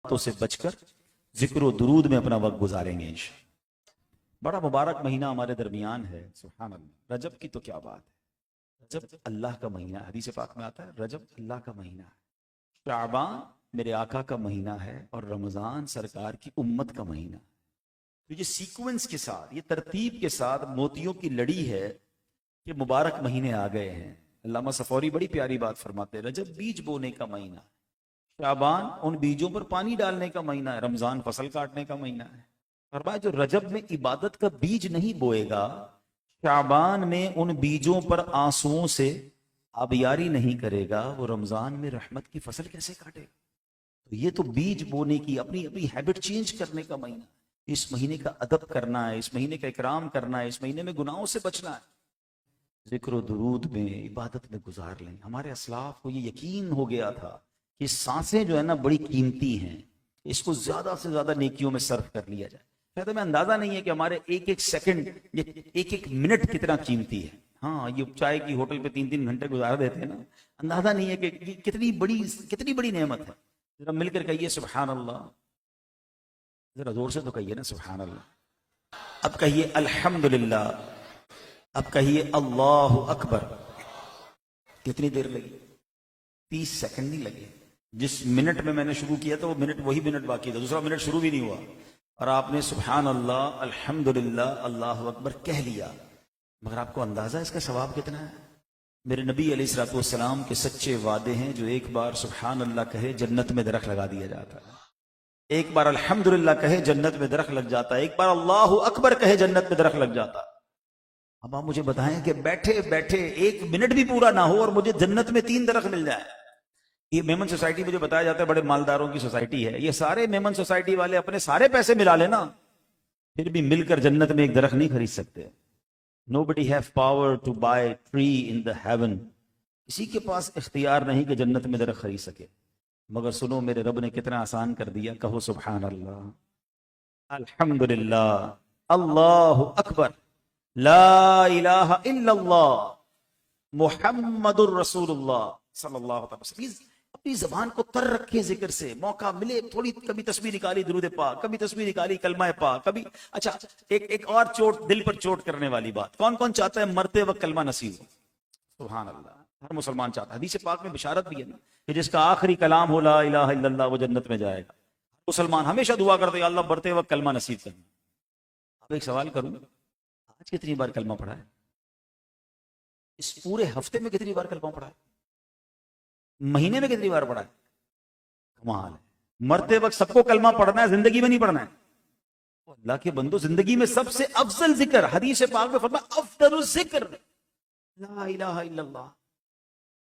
باتوں سے بچ کر ذکر و درود میں اپنا وقت گزاریں گے انشاءاللہ۔ بڑا مبارک مہینہ ہمارے درمیان ہے، سبحان اللہ۔ رجب کی تو کیا بات ہے، رجب اللہ کا مہینہ ہے، حدیث پاک میں آتا ہے رجب اللہ کا مہینہ ہے، شعبان میرے آقا کا مہینہ ہے، اور رمضان سرکار کی امت کا مہینہ ہے۔ تو یہ سیکوینس کے ساتھ، یہ ترتیب کے ساتھ موتیوں کی لڑی ہے کہ مبارک مہینے آ گئے ہیں۔ علامہ صفوری بڑی پیاری بات فرماتے ہیں، رجب بیج بونے کا مہینہ ہے، شعبان ان بیجوں پر پانی ڈالنے کا مہینہ ہے، رمضان فصل کاٹنے کا مہینہ ہے۔ فرمایا جو رجب میں عبادت کا بیج نہیں بوئے گا، شعبان میں ان بیجوں پر آنسوؤں سے آبیاری نہیں کرے گا، وہ رمضان میں رحمت کی فصل کیسے کاٹے گا؟ تو یہ تو بیج بونے کی، اپنی اپنی ہیبٹ چینج کرنے کا مہینہ ہے۔ اس مہینے کا ادب کرنا ہے، اس مہینے کا اکرام کرنا ہے، اس مہینے میں گناہوں سے بچنا ہے، ذکر و درود میں، عبادت میں گزار لیں۔ ہمارے اسلاف کو یہ یقین ہو گیا تھا کہ سانسیں جو ہے نا بڑی قیمتی ہیں، اس کو زیادہ سے زیادہ نیکیوں میں صرف کر لیا جائے۔ شاید ہمیں اندازہ نہیں ہے کہ ہمارے ایک ایک سیکنڈ، ایک ایک منٹ کتنا قیمتی ہے۔ ہاں، یہ چائے کی ہوٹل پہ 3 گھنٹے گزار دیتے ہیں نا، اندازہ نہیں ہے کہ کتنی بڑی نعمت ہے۔ ذرا مل کر کہیے سبحان اللہ، ذرا زور سے تو کہیے نا سبحان اللہ۔ اب کہیے الحمدللہ، اب کہیے اللہ اکبر۔ کتنی دیر لگی؟ 30 سیکنڈ نہیں لگے۔ جس منٹ میں نے شروع کیا تھا وہ منٹ، وہی منٹ باقی تھا، دوسرا منٹ شروع بھی نہیں ہوا، اور آپ نے سبحان اللہ، الحمدللہ، اللہ اکبر کہہ لیا۔ مگر آپ کو اندازہ اس کا ثواب کتنا ہے؟ میرے نبی علیہ الصلوۃ والسلام کے سچے وعدے ہیں، جو ایک بار سبحان اللہ کہے جنت میں درخت لگا دیا جاتا ہے، ایک بار الحمدللہ کہے جنت میں درخت لگ جاتا ہے، ایک بار اللہ اکبر کہے جنت میں درخت لگ جاتا ہے۔ اب آپ مجھے بتائیں کہ بیٹھے بیٹھے 1 منٹ بھی پورا نہ ہو اور مجھے جنت میں 3 درخت مل جائے۔ یہ میمن سوسائٹی مجھے بتایا جاتا ہے بڑے مالداروں کی سوسائٹی ہے، یہ سارے میمن سوسائٹی والے اپنے سارے پیسے ملا لینا، پھر بھی مل کر جنت میں ایک درخت نہیں خرید سکتے۔ Nobody have power to buy a tree in the heaven۔ کسی کے پاس اختیار نہیں کہ جنت میں درخت خرید سکے، مگر سنو میرے رب نے کتنا آسان کر دیا۔ کہو سبحان اللہ، الحمدللہ، اللہ اکبر، لا الہ الا اللہ، محمد الرسول اللہ صلی اللہ علیہ وسلم۔ اپنی زبان کو تر رکھے ذکر سے، موقع ملے تھوڑی، کبھی تسبیح نکالی درود پاک، کبھی تسبیح نکالی کلمہ پاک، کبھی اچھا ایک اور چوٹ، دل پر چوٹ کرنے والی بات، کون کون چاہتا ہے مرتے وقت کلمہ نصیب ہو؟ سبحان اللہ، ہر مسلمان چاہتا ہے۔ حدیث پاک میں بشارت بھی ہے نا کہ جس کا آخری کلام ہو لا الہ الا اللہ، وہ جنت میں جائے گا۔ مسلمان ہمیشہ دعا کرتے ہیں اللہ مرتے وقت کلمہ نصیب کرنا۔ اب ایک سوال کروں، آج کتنی بار کلمہ پڑھا ہے؟ اس پورے ہفتے میں کتنی بار کلمہ پڑھا ہے؟ مہینے میں کتنی بار پڑھا ہے؟ کمال ہے۔ مرتے وقت سب کو کلمہ پڑھنا ہے، زندگی میں نہیں پڑھنا ہے۔ اللہ کے بندو، زندگی میں سب سے افضل ذکر، حدیث پاک میں فرمایا افضل الذکر لا الہ الا اللہ۔